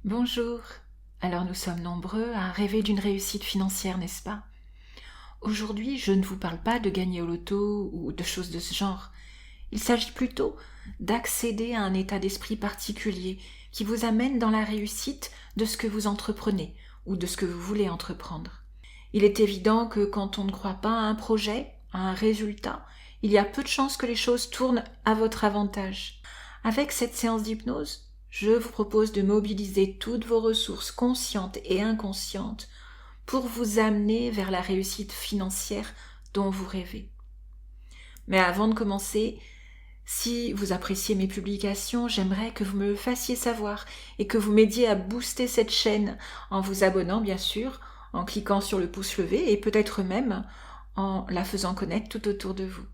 Bonjour. Alors nous sommes nombreux à rêver d'une réussite financière, n'est-ce pas? Aujourd'hui, je ne vous parle pas de gagner au loto ou de choses de ce genre. Il s'agit plutôt d'accéder à un état d'esprit particulier qui vous amène dans la réussite de ce que vous entreprenez ou de ce que vous voulez entreprendre. Il est évident que quand on ne croit pas à un projet, à un résultat, il y a peu de chances que les choses tournent à votre avantage. Avec cette séance d'hypnose, je vous propose de mobiliser toutes vos ressources conscientes et inconscientes pour vous amener vers la réussite financière dont vous rêvez. Mais avant de commencer, si vous appréciez mes publications, j'aimerais que vous me le fassiez savoir et que vous m'aidiez à booster cette chaîne en vous abonnant bien sûr, en cliquant sur le pouce levé et peut-être même en la faisant connaître tout autour de vous.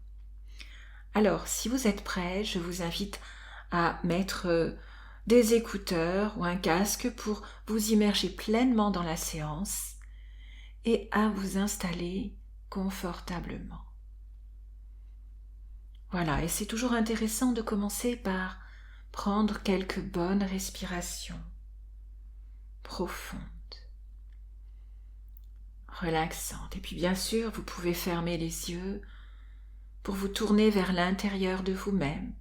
Alors, si vous êtes prêts, je vous invite à mettre des écouteurs ou un casque pour vous immerger pleinement dans la séance et à vous installer confortablement. Voilà, et c'est toujours intéressant de commencer par prendre quelques bonnes respirations profondes, relaxantes. Et puis bien sûr, vous pouvez fermer les yeux pour vous tourner vers l'intérieur de vous-même.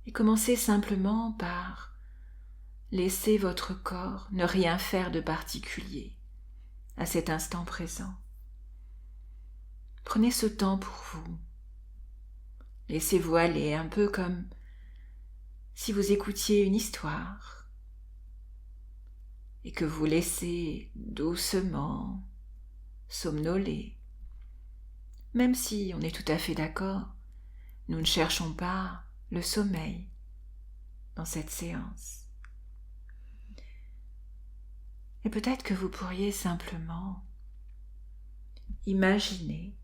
Et commencez simplement par laisser votre corps ne rien faire de particulier à cet instant présent. Prenez ce temps pour vous. Laissez-vous aller un peu comme si vous écoutiez une histoire et que vous laissez doucement somnoler. Même si on est tout à fait d'accord, nous ne cherchons pas le sommeil dans cette séance. Et peut-être que vous pourriez simplement imaginer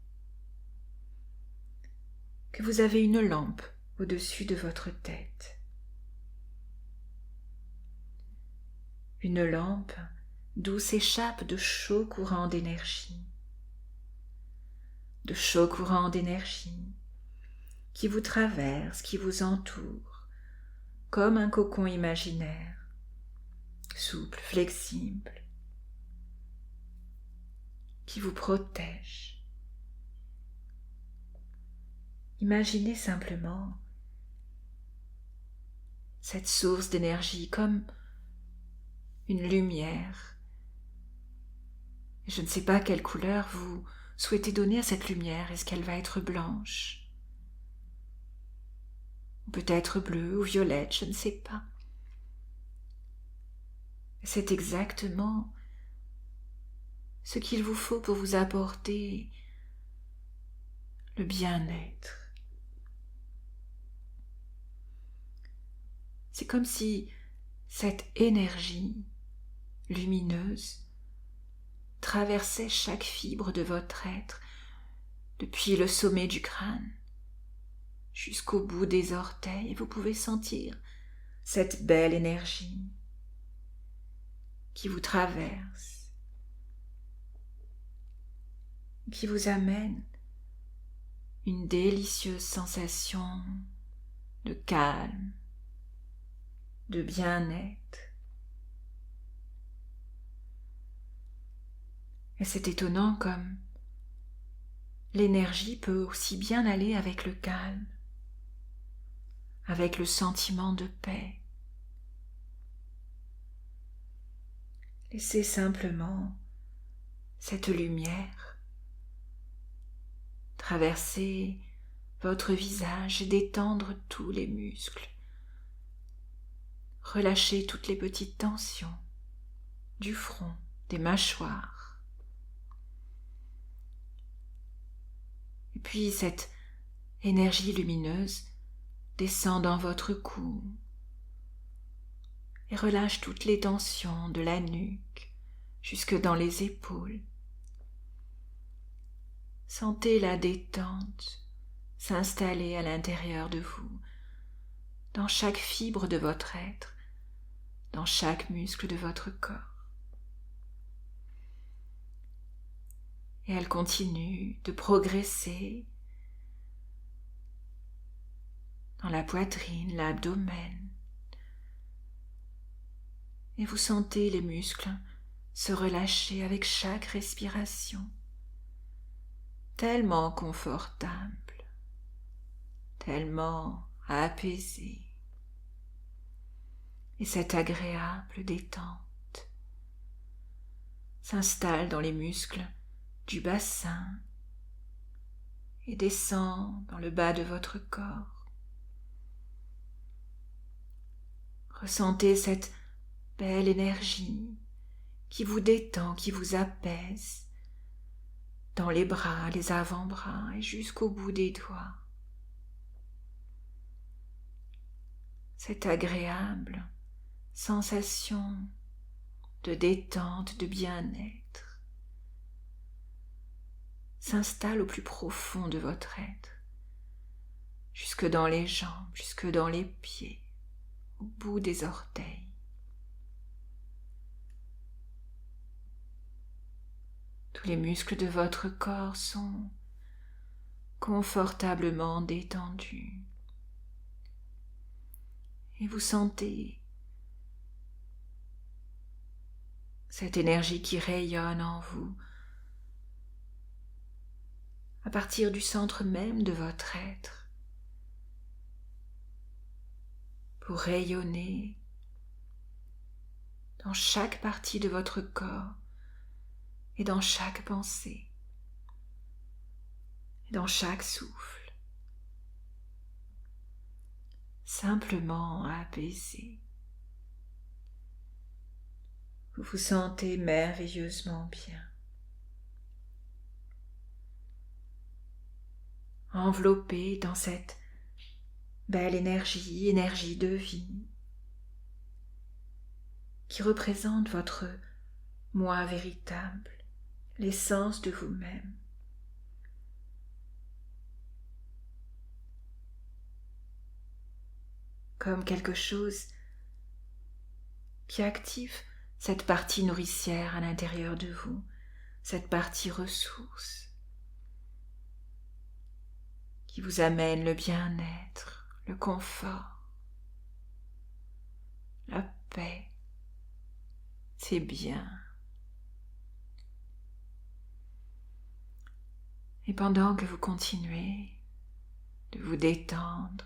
que vous avez une lampe au-dessus de votre tête. Une lampe d'où s'échappe de chauds courants d'énergie. De chauds courants d'énergie qui vous traversent, qui vous entourent, comme un cocon imaginaire, souple, flexible, qui vous protège. Imaginez simplement cette source d'énergie comme une lumière. Je ne sais pas quelle couleur vous souhaitez donner à cette lumière. Est-ce qu'elle va être blanche? Ou peut-être bleue ou violette, je ne sais pas. C'est exactement ce qu'il vous faut pour vous apporter le bien-être. C'est comme si cette énergie lumineuse traversait chaque fibre de votre être, depuis le sommet du crâne jusqu'au bout des orteils, et vous pouvez sentir cette belle énergie qui vous traverse, qui vous amène une délicieuse sensation de calme, de bien-être. Et c'est étonnant comme l'énergie peut aussi bien aller avec le calme, avec le sentiment de paix. Laissez simplement cette lumière traverser votre visage et détendre tous les muscles. Relâchez toutes les petites tensions du front, des mâchoires. Et puis cette énergie lumineuse descend dans votre cou et relâche toutes les tensions de la nuque jusque dans les épaules. Sentez la détente s'installer à l'intérieur de vous, dans chaque fibre de votre être, dans chaque muscle de votre corps. Et elle continue de progresser dans la poitrine, l'abdomen, Et vous sentez les muscles se relâcher avec chaque respiration. Tellement confortable, tellement apaisé. Et cette agréable détente s'installe dans les muscles du bassin et descend dans le bas de votre corps. Ressentez cette belle énergie qui vous détend, qui vous apaise dans les bras, les avant-bras et jusqu'au bout des doigts. Cette agréable sensation de détente, de bien-être s'installe au plus profond de votre être, jusque dans les jambes, jusque dans les pieds, au bout des orteils. Tous les muscles de votre corps sont confortablement détendus. Et vous sentez cette énergie qui rayonne en vous à partir du centre même de votre être pour rayonner dans chaque partie de votre corps et dans chaque pensée et dans chaque souffle, simplement apaisé. Vous vous sentez merveilleusement bien, enveloppé dans cette belle énergie de vie qui représente votre moi véritable, l'essence de vous-même. Comme quelque chose qui active cette partie nourricière à l'intérieur de vous, cette partie ressource, qui vous amène le bien-être, le confort, la paix. C'est bien. Et pendant que vous continuez de vous détendre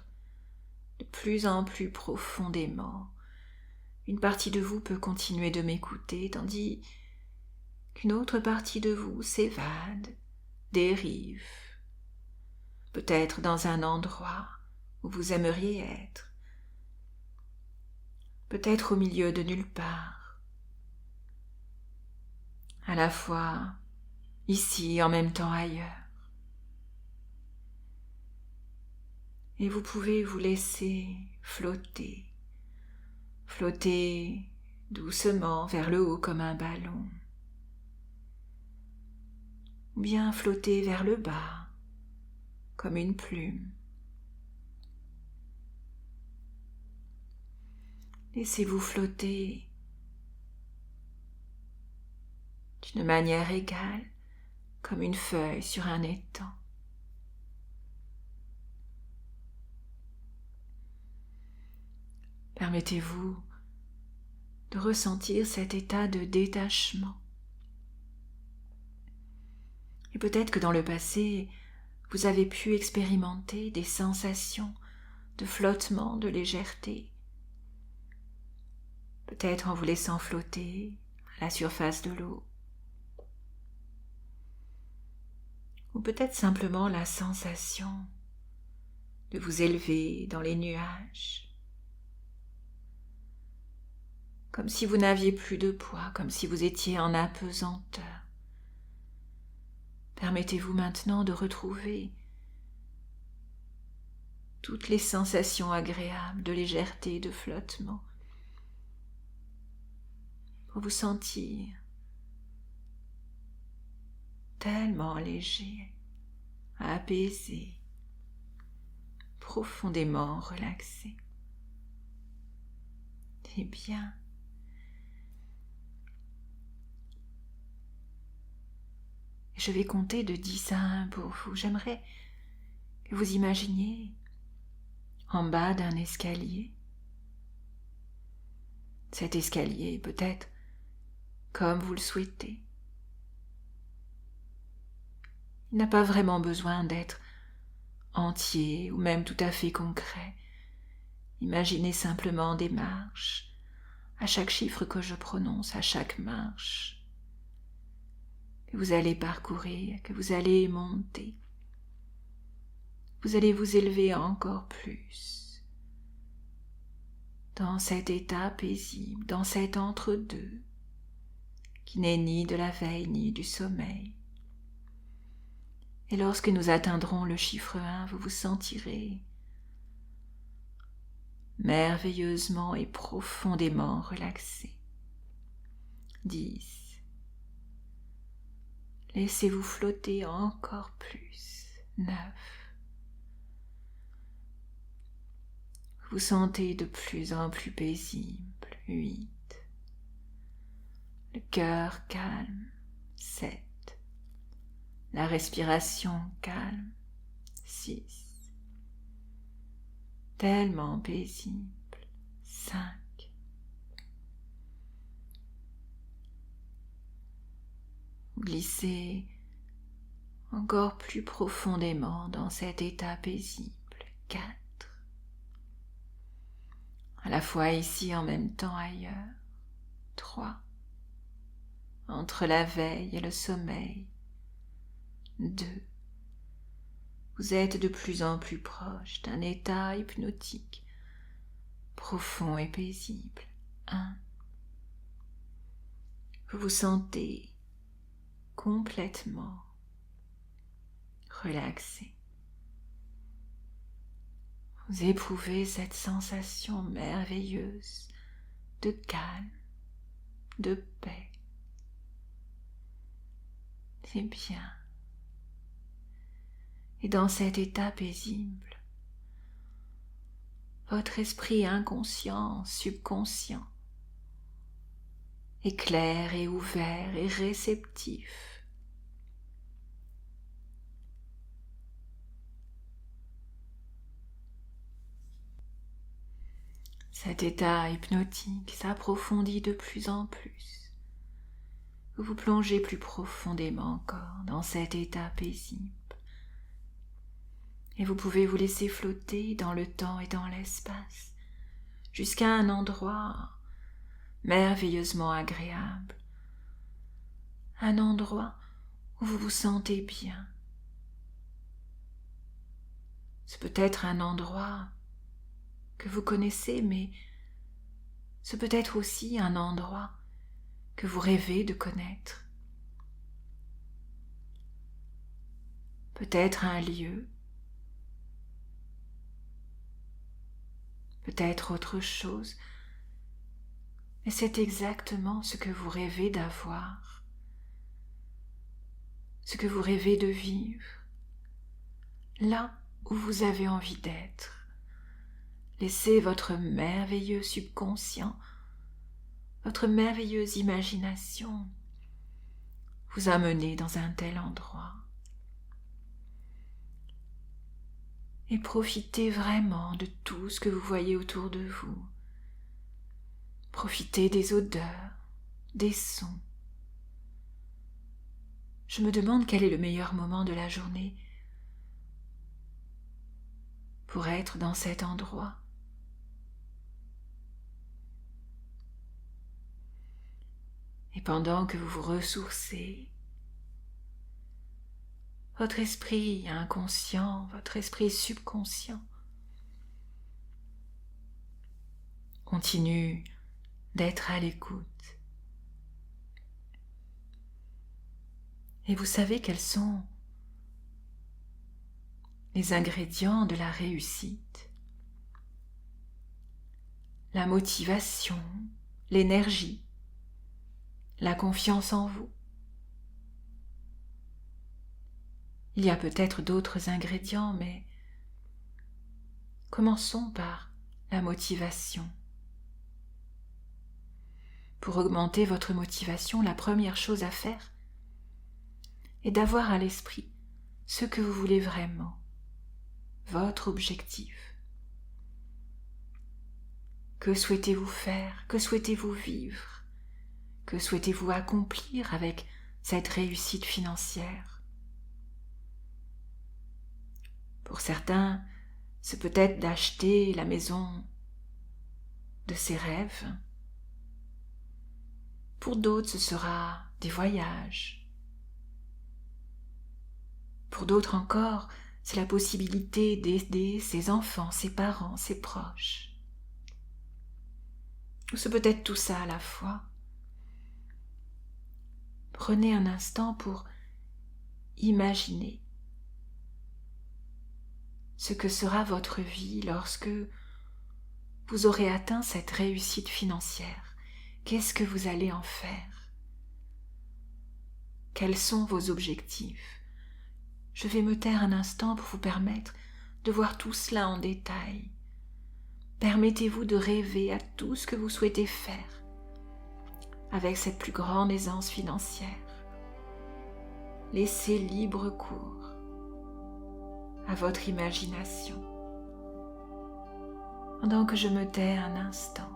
de plus en plus profondément, une partie de vous peut continuer de m'écouter, tandis qu'une autre partie de vous s'évade, dérive, peut-être dans un endroit où vous aimeriez être, peut-être au milieu de nulle part, à la fois ici en même temps ailleurs. Et vous pouvez vous laisser flotter, flotter doucement vers le haut comme un ballon, ou bien flotter vers le bas comme une plume. Laissez-vous flotter d'une manière égale comme une feuille sur un étang. Permettez-vous de ressentir cet état de détachement. Et peut-être que dans le passé, vous avez pu expérimenter des sensations de flottement, de légèreté. Peut-être en vous laissant flotter à la surface de l'eau. Ou peut-être simplement la sensation de vous élever dans les nuages. Comme si vous n'aviez plus de poids, comme si vous étiez en apesanteur. Permettez-vous maintenant de retrouver toutes les sensations agréables de légèreté, de flottement, pour vous sentir tellement léger, apaisé, profondément relaxé. C'est bien. Je vais compter de 10 à 1 pour vous. J'aimerais que vous imaginiez en bas d'un escalier cet escalier, peut-être comme vous le souhaitez. Il n'a pas vraiment besoin d'être entier ou même tout à fait concret. Imaginez simplement des marches, à chaque chiffre que je prononce, à chaque marche, que vous allez parcourir, que vous allez monter. Vous allez vous élever encore plus dans cet état paisible, dans cet entre-deux, qui n'est ni de la veille ni du sommeil. Et lorsque nous atteindrons le chiffre 1, vous vous sentirez merveilleusement et profondément relaxé. 10. Laissez-vous flotter encore plus. 9. Vous sentez de plus en plus paisible. 8. Le cœur calme. 7. La respiration calme. 6. Tellement paisible. 5. Vous glissez encore plus profondément dans cet état paisible. 4. À la fois ici, en même temps ailleurs. 3. Entre la veille et le sommeil. 2. Vous êtes de plus en plus proche d'un état hypnotique, profond et paisible. 1. Vous vous sentez complètement relaxé. Vous éprouvez cette sensation merveilleuse de calme, de paix. C'est bien. Et dans cet état paisible, votre esprit inconscient, subconscient, est clair et ouvert et réceptif. Cet état hypnotique s'approfondit de plus en plus. Vous vous plongez plus profondément encore dans cet état paisible. Et vous pouvez vous laisser flotter dans le temps et dans l'espace, jusqu'à un endroit merveilleusement agréable, un endroit où vous vous sentez bien. C'est peut-être un endroit que vous connaissez, mais c'est peut-être aussi un endroit que vous rêvez de connaître. Peut-être un lieu, peut-être autre chose, mais c'est exactement ce que vous rêvez d'avoir, ce que vous rêvez de vivre, là où vous avez envie d'être. Laissez votre merveilleux subconscient, votre merveilleuse imagination vous amener dans un tel endroit. Et profitez vraiment de tout ce que vous voyez autour de vous. Profitez des odeurs, des sons. Je me demande quel est le meilleur moment de la journée pour être dans cet endroit. Et pendant que vous vous ressourcez, votre esprit inconscient, votre esprit subconscient continue d'être à l'écoute. Et vous savez quels sont les ingrédients de la réussite? La motivation, l'énergie, la confiance en vous. Il y a peut-être d'autres ingrédients, mais commençons par la motivation. Pour augmenter votre motivation, la première chose à faire est d'avoir à l'esprit ce que vous voulez vraiment, votre objectif. Que souhaitez-vous faire? Que souhaitez-vous vivre? Que souhaitez-vous accomplir avec cette réussite financière? Pour certains, c'est peut-être d'acheter la maison de ses rêves. Pour d'autres, ce sera des voyages. Pour d'autres encore, c'est la possibilité d'aider ses enfants, ses parents, ses proches. Ou c'est peut-être tout ça à la fois. Prenez un instant pour imaginer ce que sera votre vie lorsque vous aurez atteint cette réussite financière. Qu'est-ce que vous allez en faire? Quels sont vos objectifs? Je vais me taire un instant pour vous permettre de voir tout cela en détail. Permettez-vous de rêver à tout ce que vous souhaitez faire avec cette plus grande aisance financière. Laissez libre cours à votre imagination pendant que je me tais un instant.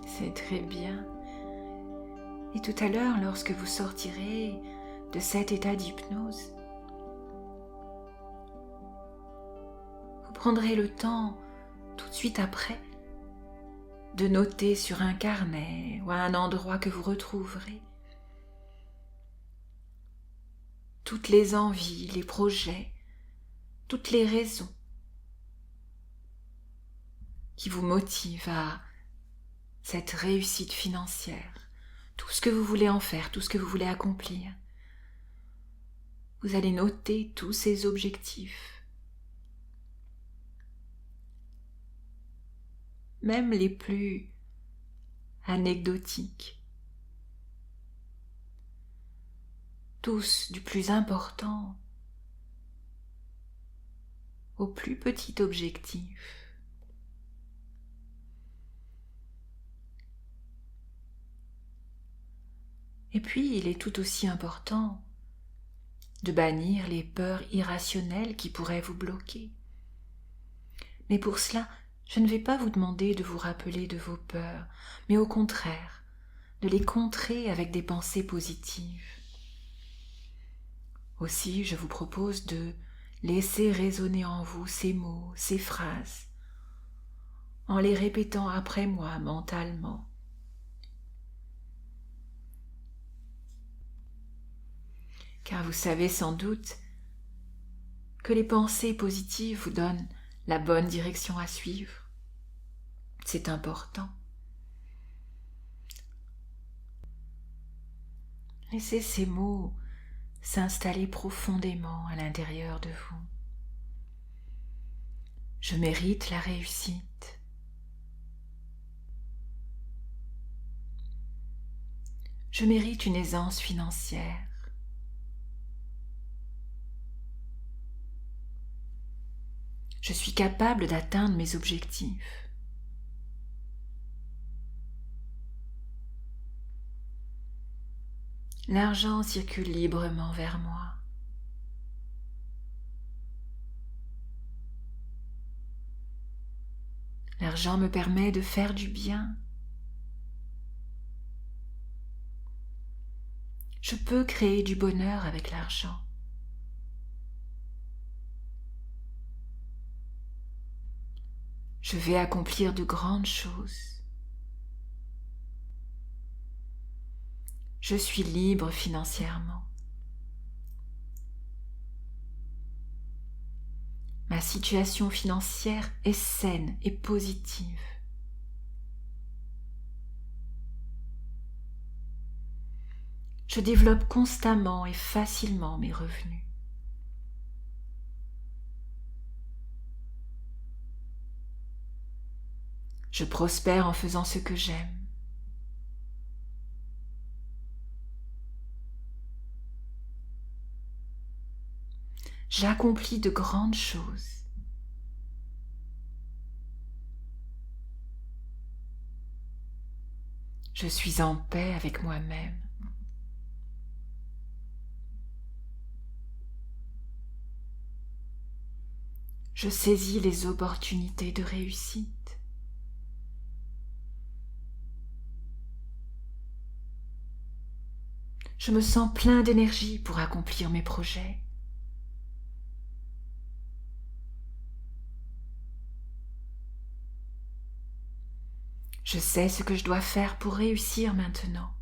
C'est très bien. Et tout à l'heure, lorsque vous sortirez de cet état d'hypnose, vous prendrez le temps, tout de suite après, de noter sur un carnet ou à un endroit que vous retrouverez toutes les envies, les projets, toutes les raisons qui vous motivent à cette réussite financière, tout ce que vous voulez en faire, tout ce que vous voulez accomplir. Vous allez noter tous ces objectifs, même les plus anecdotiques, tous du plus important au plus petit objectif. Et puis, il est tout aussi important de bannir les peurs irrationnelles qui pourraient vous bloquer. Mais pour cela, je ne vais pas vous demander de vous rappeler de vos peurs, mais au contraire, de les contrer avec des pensées positives. Aussi, je vous propose de laisser résonner en vous ces mots, ces phrases, en les répétant après moi mentalement. Car vous savez sans doute que les pensées positives vous donnent la bonne direction à suivre. C'est important. Laissez ces mots s'installer profondément à l'intérieur de vous. Je mérite la réussite. Je mérite une aisance financière. Je suis capable d'atteindre mes objectifs. L'argent circule librement vers moi. L'argent me permet de faire du bien. Je peux créer du bonheur avec l'argent. Je vais accomplir de grandes choses. Je suis libre financièrement. Ma situation financière est saine et positive. Je développe constamment et facilement mes revenus. Je prospère en faisant ce que j'aime. J'accomplis de grandes choses. Je suis en paix avec moi-même. Je saisis les opportunités de réussite. Je me sens plein d'énergie pour accomplir mes projets. Je sais ce que je dois faire pour réussir maintenant.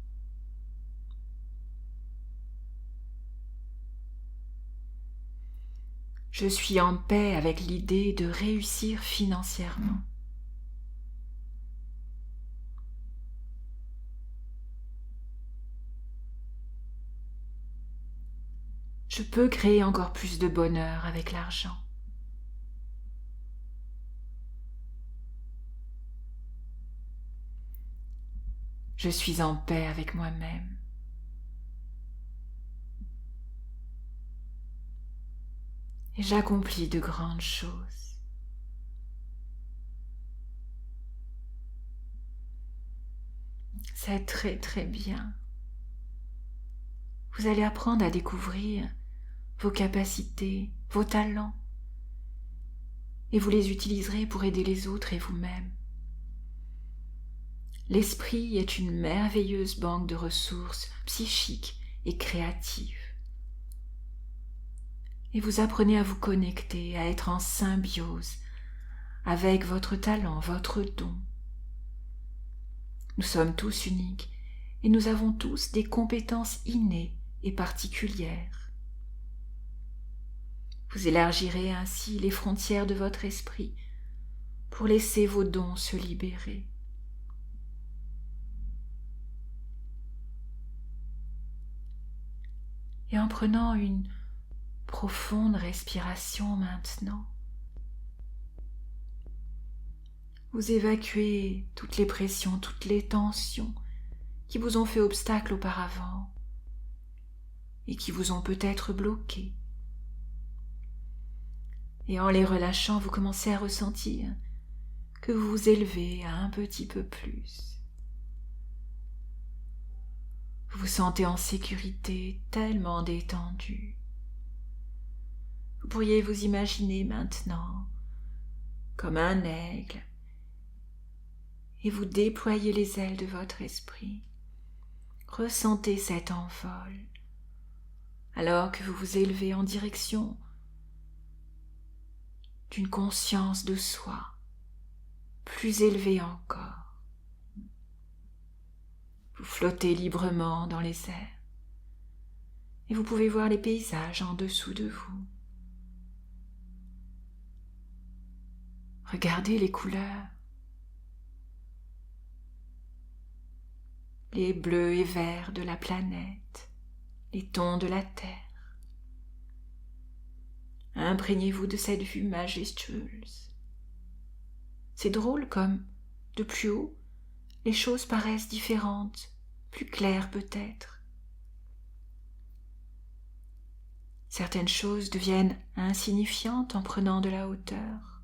Je suis en paix avec l'idée de réussir financièrement. Je peux créer encore plus de bonheur avec l'argent. Je suis en paix avec moi-même. Et j'accomplis de grandes choses. C'est très très bien. Vous allez apprendre à découvrir vos capacités, vos talents, et vous les utiliserez pour aider les autres et vous-même. L'esprit est une merveilleuse banque de ressources psychiques et créatives. Et vous apprenez à vous connecter, à être en symbiose avec votre talent, votre don. Nous sommes tous uniques et nous avons tous des compétences innées et particulières. Vous élargirez ainsi les frontières de votre esprit pour laisser vos dons se libérer. Et en prenant une profonde respiration maintenant, vous évacuez toutes les pressions, toutes les tensions qui vous ont fait obstacle auparavant et qui vous ont peut-être bloqué. Et en les relâchant, vous commencez à ressentir que vous vous élevez un petit peu plus. Vous vous sentez en sécurité, tellement détendu. Vous pourriez vous imaginer maintenant comme un aigle et vous déployez les ailes de votre esprit. Ressentez cet envol alors que vous vous élevez en direction d'une conscience de soi plus élevée encore. Vous flottez librement dans les airs et vous pouvez voir les paysages en dessous de vous. Regardez les couleurs, les bleus et verts de la planète, les tons de la terre. Imprégnez-vous de cette vue majestueuse. C'est drôle comme, de plus haut, les choses paraissent différentes, plus claires peut-être. Certaines choses deviennent insignifiantes en prenant de la hauteur.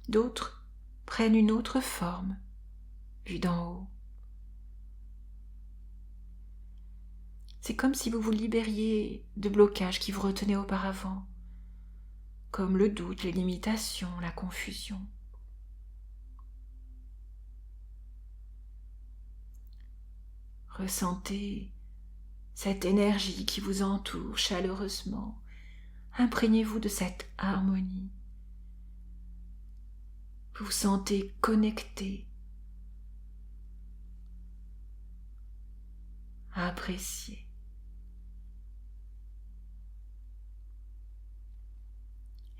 D'autres prennent une autre forme, vue d'en haut. C'est comme si vous vous libériez de blocages qui vous retenaient auparavant, comme le doute, les limitations, la confusion. Ressentez cette énergie qui vous entoure chaleureusement, Imprégnez-vous de cette harmonie. Vous vous sentez connecté, apprécié.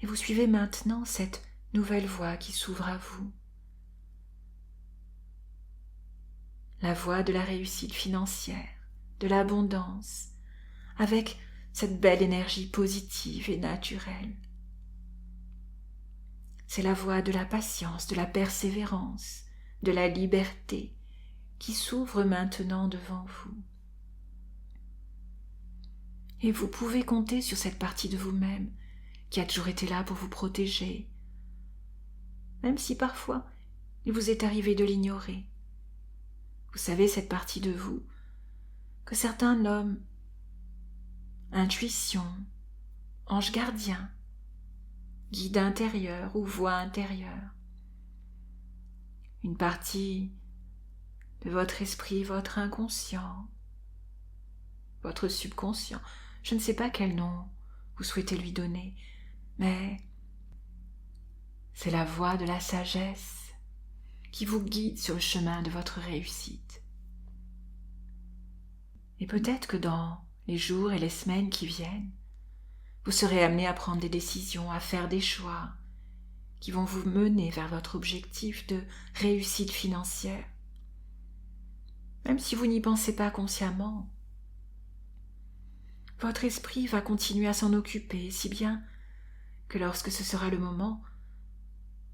Et vous suivez maintenant cette nouvelle voie qui s'ouvre à vous. La voie de la réussite financière, de l'abondance, avec cette belle énergie positive et naturelle. C'est la voie de la patience, de la persévérance, de la liberté qui s'ouvre maintenant devant vous. Et vous pouvez compter sur cette partie de vous-même qui a toujours été là pour vous protéger, même si parfois il vous est arrivé de l'ignorer. Vous savez, cette partie de vous que certains nomment intuition, ange gardien, guide intérieur ou voix intérieure. Une partie de votre esprit, votre inconscient, votre subconscient. Je ne sais pas quel nom vous souhaitez lui donner, mais c'est la voix de la sagesse qui vous guide sur le chemin de votre réussite. Et peut-être que dans les jours et les semaines qui viennent, vous serez amené à prendre des décisions, à faire des choix qui vont vous mener vers votre objectif de réussite financière. Même si vous n'y pensez pas consciemment, votre esprit va continuer à s'en occuper, si bien que lorsque ce sera le moment,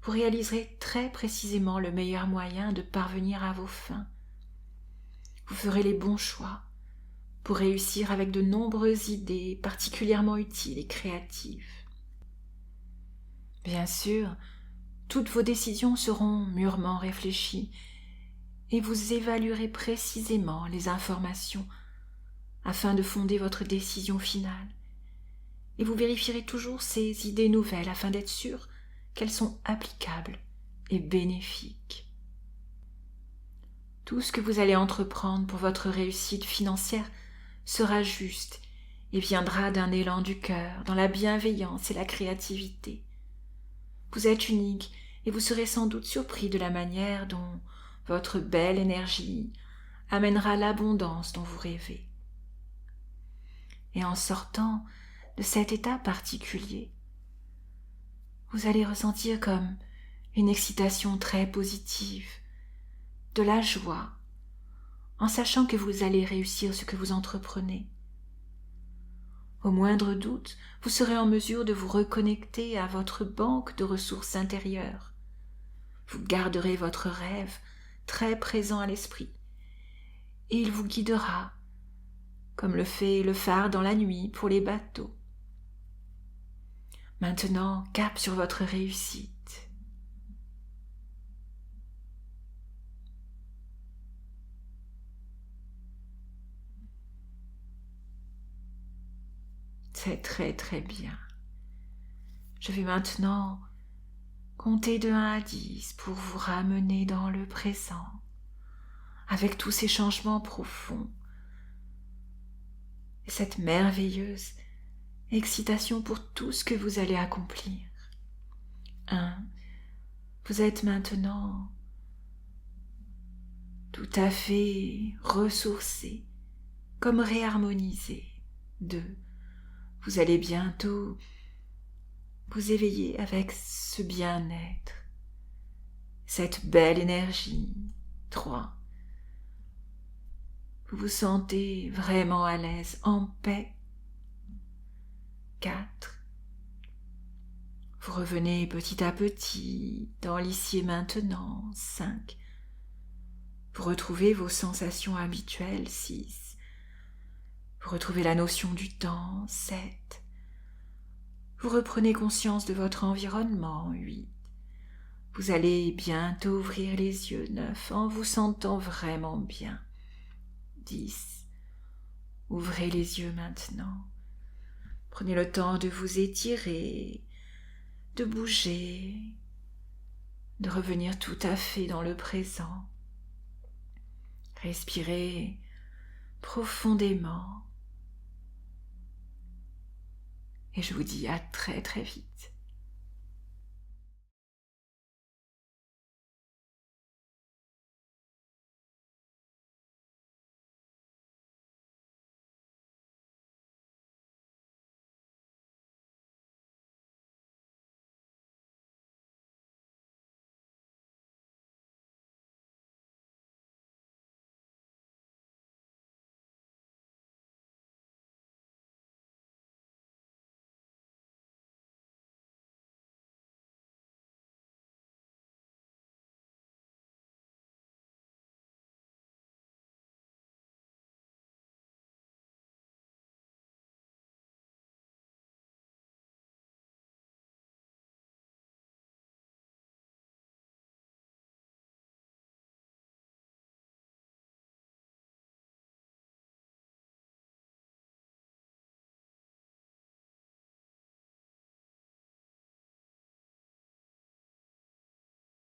vous réaliserez très précisément le meilleur moyen de parvenir à vos fins. Vous ferez les bons choix pour réussir avec de nombreuses idées particulièrement utiles et créatives. Bien sûr, toutes vos décisions seront mûrement réfléchies et vous évaluerez précisément les informations afin de fonder votre décision finale. Et vous vérifierez toujours ces idées nouvelles afin d'être sûr qu'elles sont applicables et bénéfiques. Tout ce que vous allez entreprendre pour votre réussite financière sera juste et viendra d'un élan du cœur, dans la bienveillance et la créativité. Vous êtes unique et vous serez sans doute surpris de la manière dont votre belle énergie amènera l'abondance dont vous rêvez. Et en sortant de cet état particulier, vous allez ressentir comme une excitation très positive, de la joie, en sachant que vous allez réussir ce que vous entreprenez. Au moindre doute, vous serez en mesure de vous reconnecter à votre banque de ressources intérieures. Vous garderez votre rêve très présent à l'esprit, et il vous guidera, comme le fait le phare dans la nuit pour les bateaux. Maintenant, cap sur votre réussite. C'est très très bien. Je vais maintenant compter de 1 à 10 pour vous ramener dans le présent, avec tous ces changements profonds et cette merveilleuse excitation pour tout ce que vous allez accomplir. 1. Vous êtes maintenant tout à fait ressourcé, comme réharmonisé. 2. Vous allez bientôt vous éveiller avec ce bien-être, cette belle énergie. 3. Vous vous sentez vraiment à l'aise, en paix. 4. Vous revenez petit à petit dans l'ici et maintenant. 5. Vous retrouvez vos sensations habituelles. 6. Vous retrouvez la notion du temps. 7. Vous reprenez conscience de votre environnement. 8. Vous allez bientôt ouvrir les yeux. 9. En vous sentant vraiment bien. 10. Ouvrez les yeux maintenant. Prenez le temps de vous étirer, de bouger, de revenir tout à fait dans le présent. Respirez profondément et je vous dis à très très vite.